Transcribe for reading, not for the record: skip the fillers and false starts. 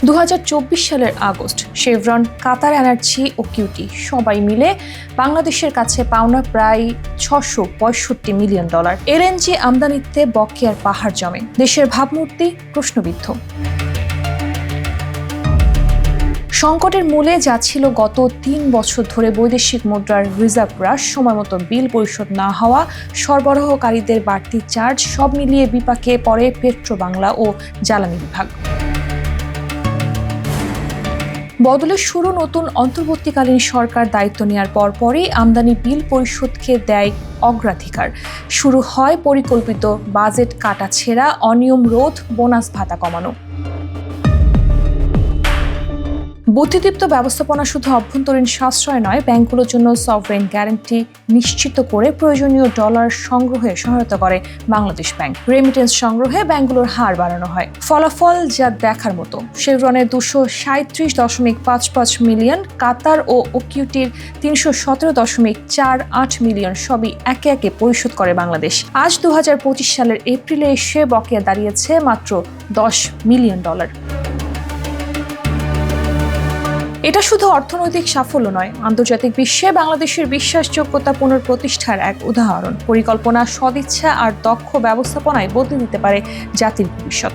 2024 সালের August Chevron, কাতার energy ও cutie সবাই মিলে বাংলাদেশের কাছে পাওনা প্রায় $665 মিলিয়ন। এলএনজি আমদানিতে বকেয়ার পাহাড় জমে, দেশের ভাবমূর্তি প্রশ্নবিদ্ধ। সংকটের মূলে যা ছিল গত 3 বছর ধরে বৈদেশিক মুদ্রার রিজার্ভ হ্রাস, সময়মতো বিল পরিশোধ না হওয়া, সরবরাহকারীদের বাড়তি চার্জ, সব মিলিয়ে বিপাকে পড়ে পেট্রোবাংলা ও জ্বালানি বিভাগ। বদলের শুরু নতুন অন্তর্বর্তীকালীন সরকার দায়িত্ব নেওয়ার পরপরই আমদানি বিল পরিশোধকে দেয় অগ্রাধিকার। শুরু হয় পরিকল্পিত বাজেট কাটাছেঁড়া, অনিয়ম রোধ, বোনাস ভাতা কমানো। বুদ্ধিদীপ্ত ব্যবস্থাপনা শুধু অভ্যন্তরীণ সাশ্রয় নয়, ব্যাংকগুলোর জন্য সভরেন গ্যারান্টি নিশ্চিত করে প্রয়োজনীয় ডলার সংগ্রহে সহায়তা করে বাংলাদেশ ব্যাংক। রেমিটেন্স সংগ্রহে ব্যাংকগুলোর হার বাড়ানো হয়। ফলাফল যা দেখার মতো। শেভরনের 237.55 মিলিয়ন, কাতার ও কিউটির 317.48 মিলিয়ন সবই একে একে পরিশোধ করে বাংলাদেশ। আজ 2025 সালের এপ্রিলে এসে বকেয়া দাঁড়িয়েছে মাত্র $10 মিলিয়ন। এটা শুধু অর্থনৈতিক সাফল্য নয়, আন্তর্জাতিক বিশ্বে বাংলাদেশের বিশ্বাসযোগ্যতা পুনঃপ্রতিষ্ঠার এক উদাহরণ। পরিকল্পনা, সদিচ্ছা আর দক্ষ ব্যবস্থাপনায় বদলে দিতে পারে জাতির ভবিষ্যৎ।